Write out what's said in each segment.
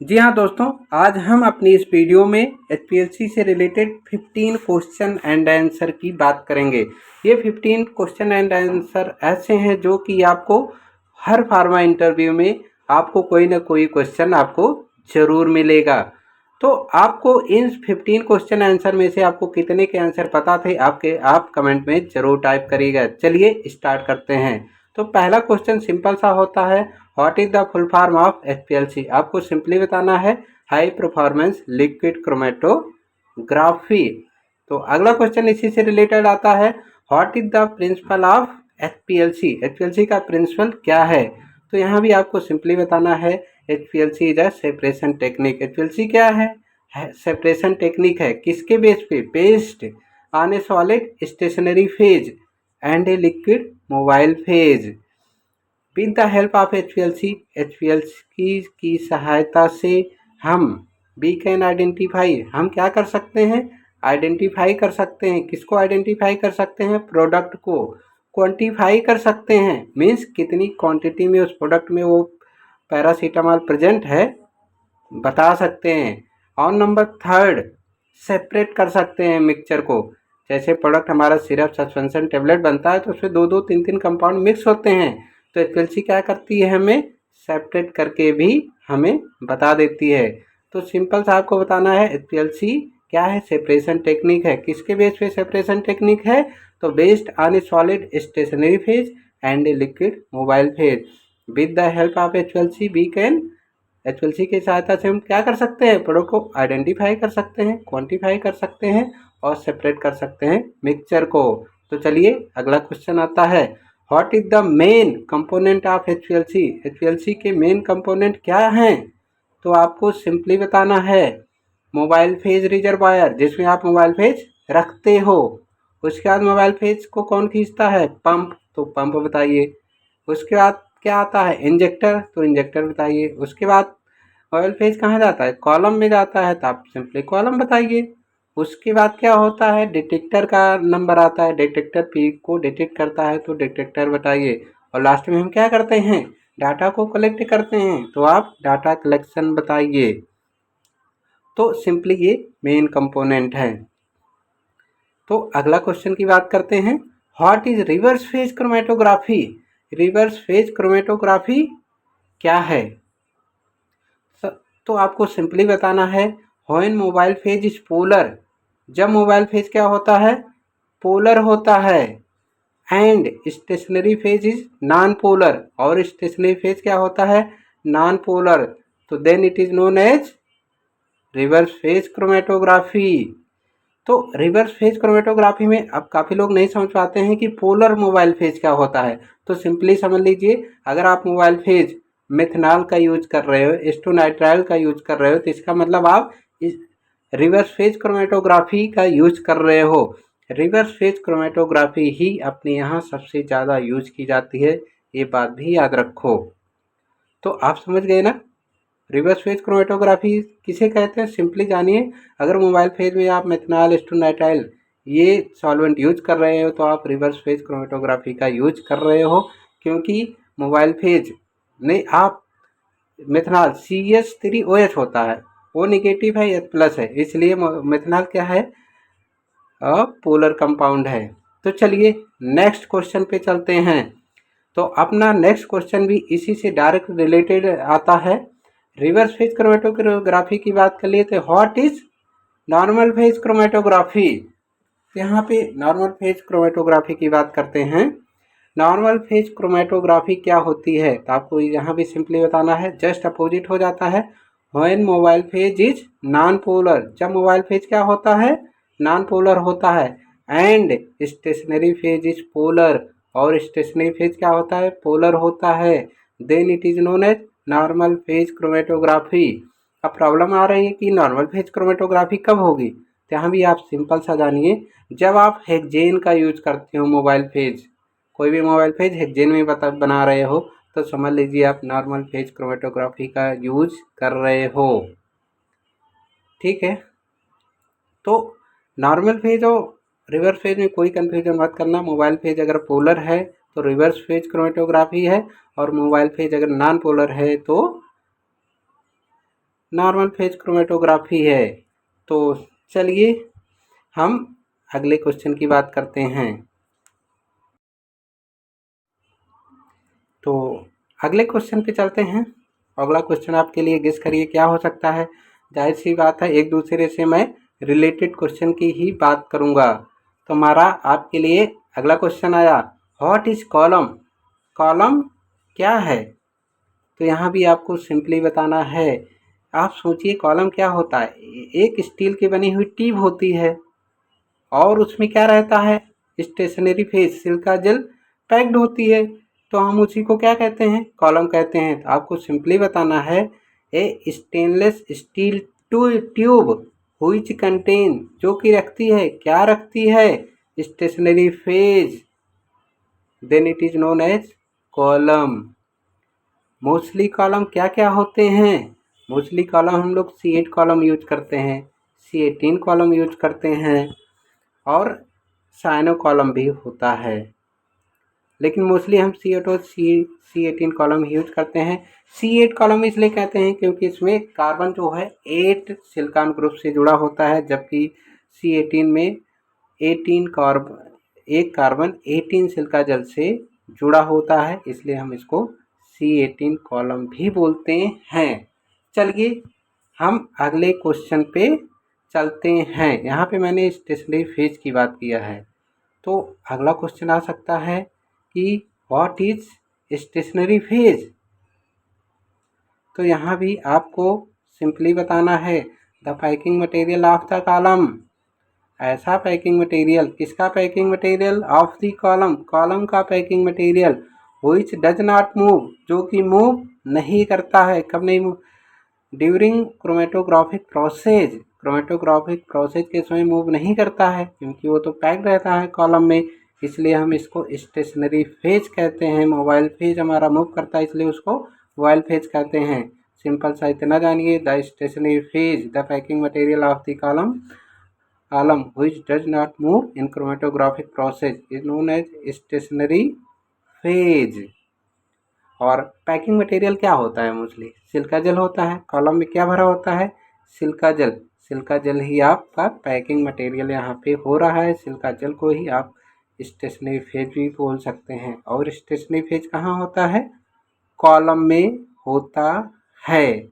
जी हाँ दोस्तों, आज हम अपनी इस वीडियो में एचपीएलसी से रिलेटेड 15 क्वेश्चन एंड आंसर की बात करेंगे। ये 15 क्वेश्चन एंड आंसर ऐसे हैं जो कि आपको हर फार्मा इंटरव्यू में आपको कोई ना कोई क्वेश्चन आपको ज़रूर मिलेगा। तो आपको इन 15 क्वेश्चन आंसर में से आपको कितने के आंसर पता थे आप कमेंट में ज़रूर टाइप करिएगा। चलिए स्टार्ट करते हैं। तो पहला क्वेश्चन सिंपल सा होता है, what is the full form of HPLC. आपको सिंपली बताना है हाई परफॉर्मेंस लिक्विड क्रोमेटोग्राफी। तो अगला क्वेश्चन इसी से रिलेटेड आता है, what is the principle of HPLC. HPLC का प्रिंसिपल क्या है। तो यहाँ भी आपको सिंपली बताना है HPLC is a separation technique. HPLC क्या है सेपरेशन टेक्निक है। किसके बेस पे, based on a solid stationary phase and a liquid mobile phase. With the help of HPLC की सहायता से हम वी कैन आइडेंटिफाई, हम क्या कर सकते हैं, आइडेंटिफाई कर सकते हैं। किसको आइडेंटिफाई कर सकते हैं, प्रोडक्ट को। क्वांटिफाई कर सकते हैं, मीन्स कितनी क्वांटिटी में उस प्रोडक्ट में वो पैरासीटामॉल प्रेजेंट है बता सकते हैं। और नंबर थर्ड, सेपरेट कर सकते हैं मिक्सचर को। जैसे प्रोडक्ट हमारा सिरप सस्पेंशन टेबलेट बनता है तो उसमें दो दो तीन तीन कंपाउंड मिक्स होते हैं, तो एचपीएलसी क्या करती है, हमें सेपरेट करके भी हमें बता देती है। तो सिंपल सा आपको बताना है एचपीएलसी क्या है, सेपरेशन टेक्निक है। किसके बेस पे सेपरेशन टेक्निक है, तो based on a solid stationary phase and a liquid mobile phase. With the help of HPLC we can, HPLC की सहायता से हम क्या कर सकते हैं, प्रोडक्ट को आइडेंटिफाई कर सकते हैं, क्वांटिफाई कर सकते हैं और सेपरेट कर सकते हैं मिक्सचर को। तो चलिए अगला क्वेश्चन आता है, what is the main component of HPLC. HPLC के मेन कंपोनेंट क्या हैं, तो आपको सिंपली बताना है मोबाइल फेज रिजर्वायर, जिसमें आप मोबाइल फेज रखते हो। उसके बाद मोबाइल फेज को कौन खींचता है, पंप, तो पंप बताइए। उसके बाद क्या आता है, इंजेक्टर, तो इंजेक्टर बताइए। उसके बाद ऑयल फेज कहाँ जाता है, कॉलम में जाता है, तो आप सिंपली कॉलम बताइए। उसके बाद क्या होता है, डिटेक्टर का नंबर आता है, डिटेक्टर पीक को डिटेक्ट करता है तो डिटेक्टर बताइए। और लास्ट में हम क्या करते हैं, डाटा को कलेक्ट करते हैं, तो आप डाटा कलेक्शन बताइए। तो सिंपली ये मेन कंपोनेंट है। तो अगला क्वेश्चन की बात करते हैं, what is reverse phase chromatography. Reverse phase chromatography क्या है, तो आपको सिंपली बताना है when mobile phase is polar, जब मोबाइल फेज क्या होता है, पोलर होता है। And stationary phase is non polar, और स्टेशनरी फेज क्या होता है, नॉन पोलर, तो then it is known as reverse phase chromatography. तो रिवर्स फेज क्रोमेटोग्राफी में अब काफ़ी लोग नहीं समझ पाते हैं कि पोलर मोबाइल फेज क्या होता है। तो सिंपली समझ लीजिए, अगर आप मोबाइल फेज मेथनॉल का यूज कर रहे हो, एस्टोनाइट्राइल का यूज कर रहे हो, तो इसका मतलब आप इस रिवर्स फेज क्रोमेटोग्राफी का यूज कर रहे हो। रिवर्स फेज क्रोमेटोग्राफी ही अपने यहाँ सबसे ज़्यादा यूज की जाती है, ये बात भी याद रखो। तो आप समझ गए ना, रिवर्स फेज क्रोमेटोग्राफी किसे कहते हैं, सिंपली जानिए। अगर मोबाइल फेज में आप मेथनॉल एस्टोनाइट्राइल ये सॉल्वेंट यूज कर रहे हो तो आप रिवर्स फेज क्रोमेटोग्राफी का यूज कर रहे हो, क्योंकि मोबाइल फेज नहीं, आप मेथनॉल CH3OH होता है, वो निगेटिव है, H प्लस है, इसलिए मेथनॉल क्या है, पोलर कंपाउंड है। तो चलिए नेक्स्ट क्वेश्चन पे चलते हैं। तो अपना नेक्स्ट क्वेश्चन भी इसी से डायरेक्ट रिलेटेड आता है। रिवर्स फेज क्रोमेटोग्राफी की बात कर लिए तो what is normal phase chromatography. यहाँ पे नॉर्मल फेज क्रोमेटोग्राफी की बात करते हैं। नॉर्मल फेज क्रोमेटोग्राफी क्या होती है, तो आपको यहाँ भी सिंपली बताना है, जस्ट अपोजिट हो जाता है। When mobile phase is non polar, जब मोबाइल फेज क्या होता है, नॉन पोलर होता है। And stationary phase is polar, और स्टेशनरी फेज क्या होता है, पोलर होता है, then it is known as normal phase chromatography. अब प्रॉब्लम आ रही है कि नॉर्मल फेज क्रोमेटोग्राफी कब होगी, तो यहाँ भी आप सिंपल सा जानिए, जब आप हेक्सेन का यूज करते हो मोबाइल फेज, कोई भी मोबाइल फेज हेक्सेन में बना रहे हो, तो समझ लीजिए आप नॉर्मल फेज क्रोमेटोग्राफी का यूज कर रहे हो। ठीक है, तो नॉर्मल फेज और रिवर्स फेज में कोई कंफ्यूजन मत करना। मोबाइल फेज अगर पोलर है तो रिवर्स फेज क्रोमेटोग्राफी है, और मोबाइल फेज अगर नॉन पोलर है तो नॉर्मल फेज क्रोमेटोग्राफी है। तो चलिए हम अगले क्वेश्चन की बात करते हैं। तो अगले क्वेश्चन पे चलते हैं। अगला क्वेश्चन आपके लिए गेस करिए क्या हो सकता है। जाहिर सी बात है, एक दूसरे से मैं रिलेटेड क्वेश्चन की ही बात करूँगा। तो हमारा आपके लिए अगला क्वेश्चन आया, व्हाट इज कॉलम? कॉलम क्या है? तो यहाँ भी आपको सिंपली बताना है। आप सोचिए कॉलम क्या होता है। एक स्टील की बनी हुई ट्यूब होती है और उसमें क्या रहता है, stationary phase silica gel packed होती है। तो हम उसी को क्या कहते हैं, कॉलम कहते हैं। तो आपको सिंपली बताना है, a stainless steel tube which contain, जो कि रखती है, क्या रखती है, stationary phase, then it is known as column. Mostly column क्या क्या होते हैं? मोस्टली कॉलम हम लोग C8 कॉलम यूज करते हैं, C18 कॉलम यूज करते हैं और साइनो कॉलम भी होता है। लेकिन मोस्टली हम C8 और C18 कॉलम यूज करते हैं। C8 कॉलम इसलिए कहते हैं क्योंकि इसमें कार्बन जो है 8 सिलिकॉन ग्रुप से जुड़ा होता है, जबकि C18 में 1 कार्बन 18 सिलिका जल से जुड़ा होता है, इसलिए हम इसको C18 कॉलम भी बोलते हैं। चलिए हम अगले क्वेश्चन पे चलते हैं। यहाँ पे मैंने स्टेशनरी फेज की बात किया है, तो अगला क्वेश्चन आ सकता है कि व्हाट इज स्टेशनरी फेज? तो यहाँ भी आपको सिंपली बताना है, the packing material of the column. ऐसा पैकिंग मटेरियल, किसका packing material? Of the column, column का packing material, which does not move, जो कि मूव नहीं करता है। कब नहीं move? During chromatographic process, chromatographic process के समय मूव नहीं करता है क्योंकि वो तो पैक रहता है कॉलम में, इसलिए हम इसको स्टेशनरी फेज कहते हैं। मोबाइल फेज हमारा मूव करता है इसलिए उसको मोबाइल फेज कहते हैं। सिंपल सा इतना जानिए, the stationary phase, the packing material of the column which does not move in chromatographic process is known as stationary phase। और पैकिंग मटेरियल क्या होता है? मोस्टली सिलिका जेल होता है। कॉलम में क्या भरा होता है? Silica gel. सिलिका जेल ही आपका पैकिंग मटेरियल यहाँ पे हो रहा है। सिलिका जेल को ही आप स्टेशनरी फेज भी बोल सकते हैं। और स्टेशनरी फेज कहाँ होता है? कॉलम में होता है।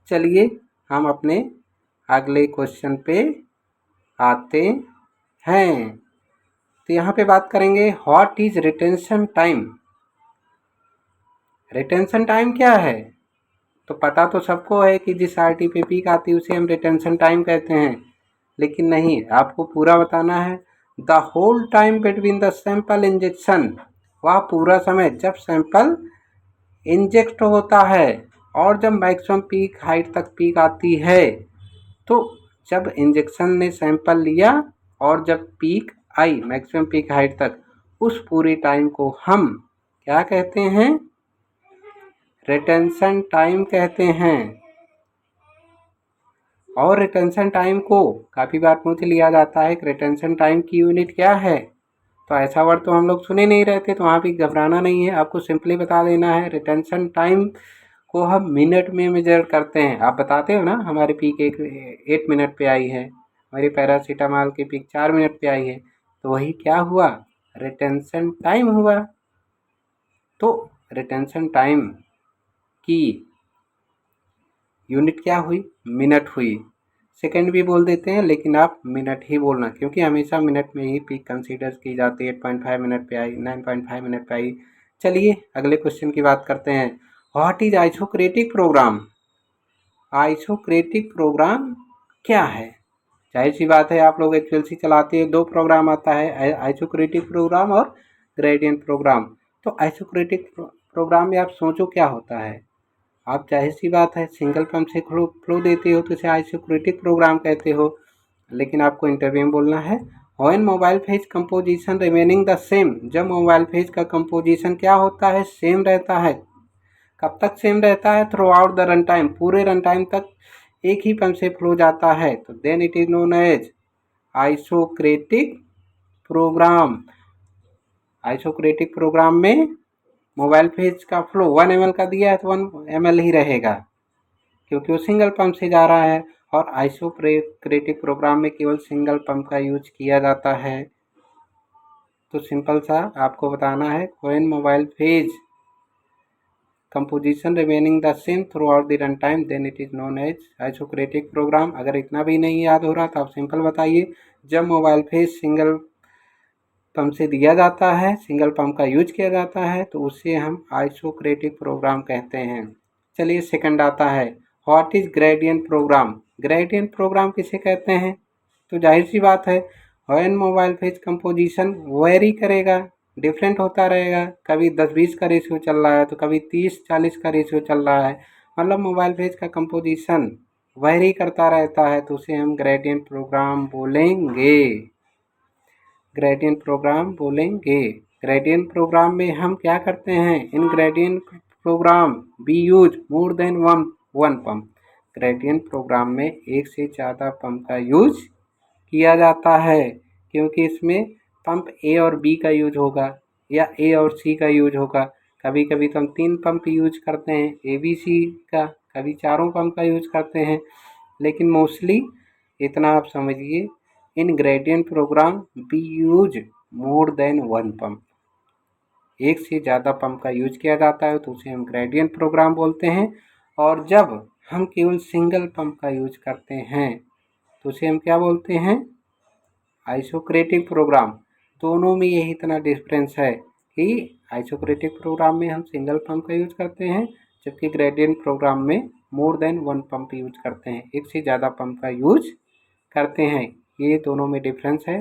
चलिए हम अपने अगले क्वेश्चन पे आते हैं। तो यहाँ पे बात करेंगे, what is retention time? Retention time क्या है? तो पता तो सबको है कि जिस आरटी पे पीक आती है उसे हम रिटेंशन टाइम कहते हैं, लेकिन नहीं, आपको पूरा बताना है। The whole time between the sample injection, वह पूरा समय जब सैंपल इंजेक्ट होता है और जब मैक्सिमम पीक हाइट तक पीक आती है। तो जब इंजेक्शन ने सैंपल लिया और जब peak I maximum peak height तक, उस पूरे टाइम को हम क्या कहते हैं? रिटेंशन टाइम कहते हैं। और रिटेंशन टाइम को काफ़ी बार पूछ लिया जाता है कि रिटेंशन टाइम की यूनिट क्या है। तो ऐसा वर्ड तो हम लोग सुने नहीं रहते, तो वहाँ भी घबराना नहीं है, आपको सिंपली बता देना है। रिटेंशन टाइम को हम मिनट में मेजर करते हैं। आप बताते हो ना हमारी पीक 8 मिनट पे आई है, हमारी पैरासीटामॉल की पीक 4 मिनट पे आई है, तो वही क्या हुआ? रिटेंशन टाइम हुआ। तो रिटेंशन टाइम की यूनिट क्या हुई? मिनट हुई। सेकंड भी बोल देते हैं, लेकिन आप मिनट ही बोलना, क्योंकि हमेशा मिनट में ही पीक कंसीडर की जाती है। 8.5 मिनट पे आई, 9.5 मिनट पे आई। चलिए अगले क्वेश्चन की बात करते हैं, what is isocratic program? Isocratic program क्या है? जाहिर सी बात है, आप लोग HPLC चलाते हैं, दो प्रोग्राम आता है, आइसोक्रेटिक प्रोग्राम और ग्रेडियंट प्रोग्राम। तो आइसोक्रेटिक प्रोग्राम में आप सोचो क्या होता है। आप जाहिर सी बात है सिंगल पंप से फ्लो देते हो तो इसे आइसोक्रेटिक प्रोग्राम कहते हो, लेकिन आपको इंटरव्यू में बोलना है, when mobile phase composition remaining the same, जब मोबाइल फेज का कंपोजिशन क्या होता है? सेम रहता है। कब तक सेम रहता है? Throughout the run time, पूरे रन टाइम तक एक ही पंप से फ्लो जाता है, तो then it is known as isocratic program. Isocratic program में मोबाइल फेज का फ्लो 1 ml का दिया है तो 1 ml ही रहेगा, क्योंकि वो सिंगल पंप से जा रहा है और आइसोक्रेटिक प्रोग्राम में केवल सिंगल पंप का यूज किया जाता है। तो सिंपल सा आपको बताना है, when mobile phase composition remaining the same throughout the run time then it is known as isocratic program. अगर इतना भी नहीं याद हो रहा तो आप सिंपल बताइए, जब मोबाइल फेज सिंगल पंप से दिया जाता है, सिंगल पंप का यूज किया जाता है, तो उसे हम आइसोक्रेटिक प्रोग्राम कहते हैं। चलिए सेकंड आता है, what is gradient program. Gradient program किसे कहते हैं? तो जाहिर सी बात है, when mobile phase composition vary करेगा, डिफरेंट होता रहेगा, कभी 10-20 का रेशियो चल रहा है तो कभी 30-40 का रेशियो चल रहा है, मतलब मोबाइल फेज का कंपोजिशन वेरी करता रहता है, तो उसे हम ग्रेडियंट प्रोग्राम बोलेंगे। ग्रेडियंट प्रोग्राम बोलेंगे। ग्रेडियंट प्रोग्राम में हम क्या करते हैं, in gradient program we use more than one pump. Gradient program में एक से ज़्यादा पंप का यूज किया जाता है, क्योंकि इसमें पंप ए और बी का यूज होगा या ए और सी का यूज होगा। कभी कभी तो हम 3 पंप यूज करते हैं, ए बी सी का, कभी चारों पंप का यूज करते हैं, लेकिन मोस्टली इतना आप समझिए, in gradient program we use more than one pump. एक से ज़्यादा पंप का यूज किया जाता है तो उसे हम ग्रेडियंट प्रोग्राम बोलते हैं। और जब हम केवल सिंगल पंप का यूज करते हैं तो उसे हम क्या बोलते हैं, आइसोक्रेटिक प्रोग्राम। दोनों में यही इतना डिफरेंस है कि आइसोक्रेटिक प्रोग्राम में हम सिंगल पंप का यूज करते हैं, जबकि ग्रेडियंट प्रोग्राम में मोर देन वन पंप यूज करते हैं, एक से ज़्यादा पंप का यूज करते हैं। ये दोनों में डिफरेंस है,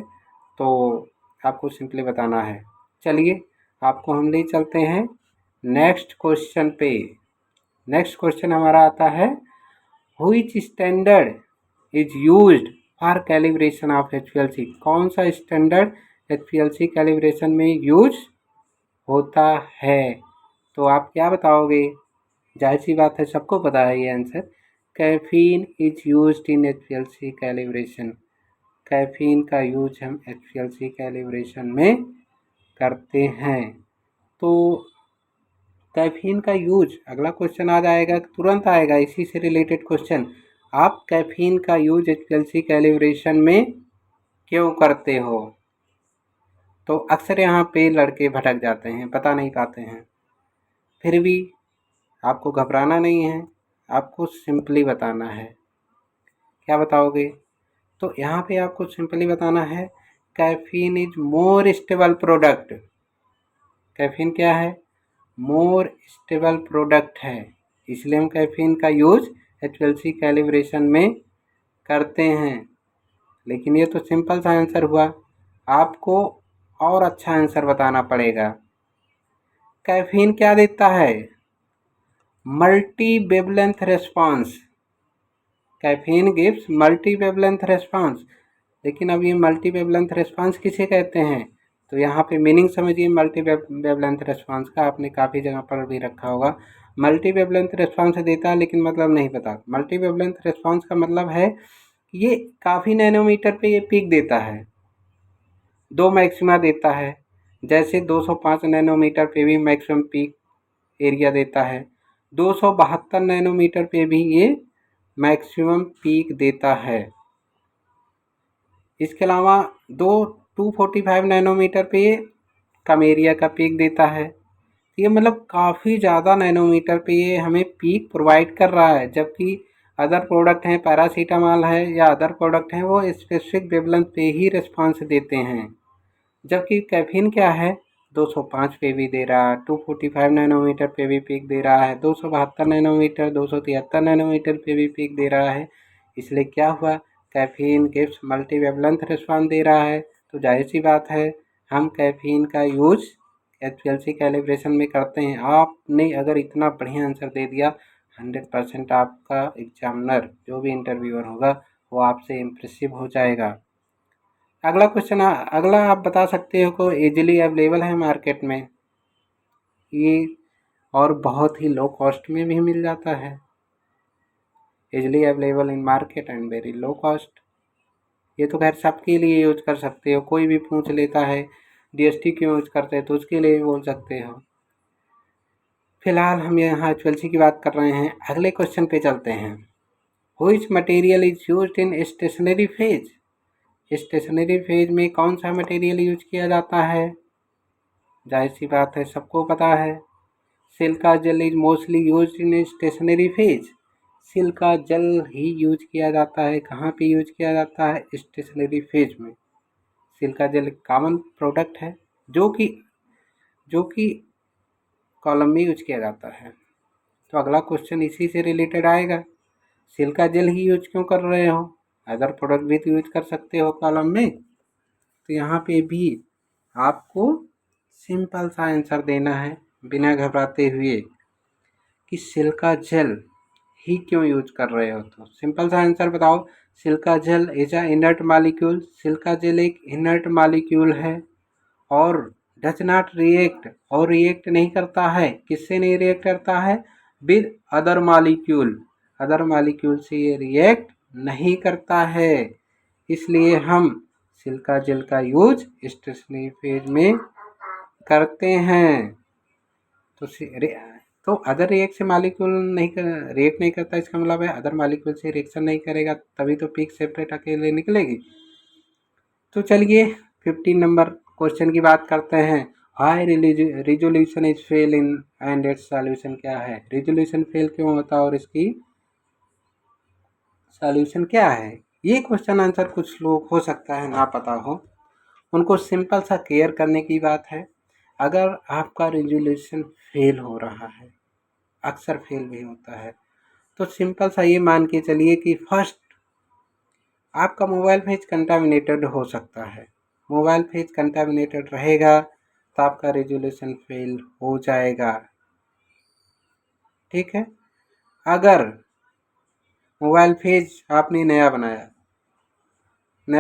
तो आपको सिंपली बताना है। चलिए आपको हम ले चलते हैं नेक्स्ट क्वेश्चन पे। नेक्स्ट क्वेश्चन हमारा आता है, which standard is used for calibration of HPLC। कौन सा स्टैंडर्ड HPLC कैलिब्रेशन में यूज होता है? तो आप क्या बताओगे? जाहिर सी बात है, सबको पता है ये answer. Caffeine is used in HPLC calibration. Caffeine का यूज हम HPLC कैलिब्रेशन में करते हैं। तो कैफीन का यूज, अगला क्वेश्चन आ जाएगा, तुरंत आएगा इसी से रिलेटेड क्वेश्चन। आप कैफीन का यूज HPLC कैलिब्रेशन में क्यों करते हो? तो अक्सर यहाँ पे लड़के भटक जाते हैं, बता नहीं पाते हैं। फिर भी आपको घबराना नहीं है, आपको सिंपली बताना है। क्या बताओगे? तो यहाँ पे आपको सिंपली बताना है, caffeine is more stable product. Caffeine क्या है? मोर स्टेबल प्रोडक्ट है, इसलिए हम कैफीन का यूज HPLC कैलिब्रेशन में करते हैं। लेकिन ये तो सिंपल सा आंसर हुआ, आपको और अच्छा आंसर बताना पड़ेगा। कैफीन क्या देता है? Multi wavelength response. Caffeine gives multi wavelength response. लेकिन अब ये मल्टी वेवलेंथ रेस्पॉन्स किसे कहते हैं? तो यहाँ पे मीनिंग समझिए मल्टी वेवलेंथ रेस्पॉन्स का, आपने काफ़ी जगह पर भी रखा होगा। मल्टी वेवलेंथ रेस्पॉन्स देता है, लेकिन मतलब नहीं पता। मल्टी वेवलेंथ रेस्पॉन्स का मतलब है ये काफ़ी नैनोमीटर पे ये पीक देता है, 2 मैक्सिमा देता है। जैसे 205 नैनोमीटर पे भी मैक्सिमम पीक एरिया देता है, 272 नैनोमीटर पे भी ये मैक्सिमम पीक देता है। इसके अलावा 245 नैनोमीटर पे ये कम एरिया का पीक देता है। ये मतलब काफ़ी ज़्यादा नैनोमीटर पे ये हमें पीक प्रोवाइड कर रहा है, जबकि अदर प्रोडक्ट हैं, पैरासीटामॉल है या अदर प्रोडक्ट हैं, वो स्पेसिफिक वेवलेंथ पे ही रिस्पॉन्स देते हैं। जबकि कैफीन क्या है, 205 पे भी दे रहा है, 245 नैनोमीटर पे भी पीक दे रहा है, 272 नैनोमीटर, 273 नैनोमीटर पे भी पीक दे रहा है। इसलिए क्या हुआ, caffeine gives multi wavelength response दे रहा है। तो जाहिर सी बात है, हम कैफीन का यूज HPLC कैलिब्रेशन में करते हैं। आपने अगर इतना बढ़िया आंसर दे दिया, 100% आपका एग्जामिनर जो भी इंटरव्यूअर होगा वो आपसे इम्प्रेसिव हो जाएगा। अगला क्वेश्चन, अगला आप बता सकते हो को इजीली अवेलेबल है मार्केट में ये, और बहुत ही लो कॉस्ट में भी मिल जाता है। Easily available in market and very low cost. ये तो खैर सबके लिए यूज कर सकते हो, कोई भी पूछ लेता है DST क्यों यूज करते हैं तो उसके लिए भी बोल सकते हो। फिलहाल हम यहाँ HPLC की बात कर रहे हैं। अगले क्वेश्चन पे चलते हैं। Which material is used in stationary phase? Stationary phase में कौन सा मटेरियल यूज किया जाता है? जाहिर सी बात है, सबको पता है। Silica gel is mostly used in stationary phase. Silica gel he use किया जाता है। कहाँ पे यूज किया जाता है? स्टेशनरी फेज में। सिलिका जेल एक कॉमन प्रोडक्ट है जो कि कॉलम में यूज किया जाता है। तो अगला क्वेश्चन इसी से रिलेटेड आएगा। सिलिका जेल ही यूज क्यों कर रहे हो? अदर प्रोडक्ट भी तो यूज कर सकते हो कॉलम में। तो यहाँ पे भी आपको सिंपल सा आंसर देना है बिना घबराते हुए कि सिलिका जेल ही क्यों यूज कर रहे हो। तो सिंपल सा आंसर बताओ। Silica gel is a inert molecule. Silica gel एक इनर्ट मॉलिक्यूल है और डज नॉट रिएक्ट, और रिएक्ट नहीं करता है। किससे नहीं रिएक्ट करता है? With other molecule. Other molecule से ये रिएक्ट नहीं करता है। इसलिए हम सिलिका जेल का यूज स्टेशनरी फेज में करते हैं। तो अदर रिएक्ट से मॉलिक्यूल रिएक्ट नहीं करता, इसका मतलब है अदर मॉलिक्यूल से रिएक्शन नहीं करेगा, तभी तो पीक सेपरेट अकेले निकलेगी। तो चलिए 15 नंबर क्वेश्चन की बात करते हैं। High resolution is fail in and it's solution क्या है? रिजोल्यूशन फेल क्यों होता है और इसकी सॉल्यूशन क्या है? ये क्वेश्चन आंसर कुछ लोग हो सकता है ना पता हो, उनको सिंपल सा केयर करने की बात है। अगर आपका रिजोल्यूशन फेल हो रहा है, अक्सर फेल भी होता है, तो सिंपल सा ये मान के चलिए कि फर्स्ट आपका मोबाइल फेज कंटामिनेटेड हो सकता है। मोबाइल फेज कंटामिनेटेड रहेगा तो आपका रेजोल्यूशन फेल हो जाएगा। ठीक है। अगर मोबाइल फेज आपने नया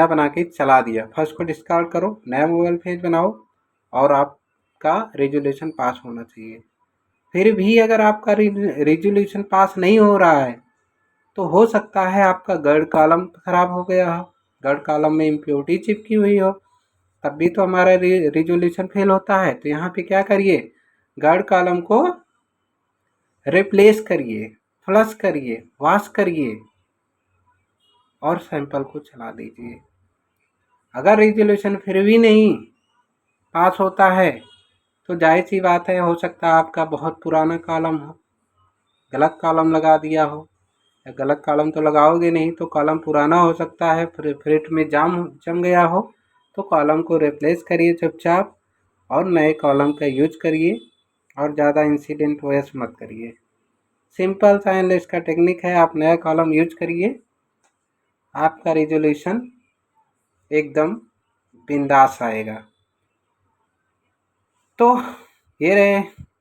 बना के चला दिया, फर्स्ट को डिस्कार्ड करो, नया मोबाइल फेज बनाओ और आपका रेजोल्यूशन पास होना चाहिए। फिर भी अगर आपका रेजोल्यूशन पास नहीं हो रहा है तो हो सकता है आपका गर्ड कॉलम खराब हो गया हो, गर्ड कॉलम में इम्प्योरिटी चिपकी हुई हो, तब भी तो हमारा रिजोल्यूशन फेल होता है। तो यहाँ पे क्या करिए? गर्ड कॉलम को रिप्लेस करिए, फ्लश करिए, वॉश करिए और सैंपल को चला दीजिए। अगर रिजोल्यूशन फिर भी नहीं पास होता है तो जाहिर सी बात है, हो सकता है आपका बहुत पुराना कॉलम हो, गलत कॉलम लगा दिया हो। या गलत कॉलम तो लगाओगे नहीं, तो कॉलम पुराना हो सकता है, फ्रिट में जम गया हो, तो कॉलम को रिप्लेस करिए चुपचाप और नए कॉलम का यूज करिए और ज़्यादा इंसिडेंट वेस्ट मत करिए। सिंपल सा एनालिसिस का टेक्निक है, आप नया कॉलम यूज करिए, आपका रिजोल्यूशन एकदम बिंदास आएगा। तो ये रहे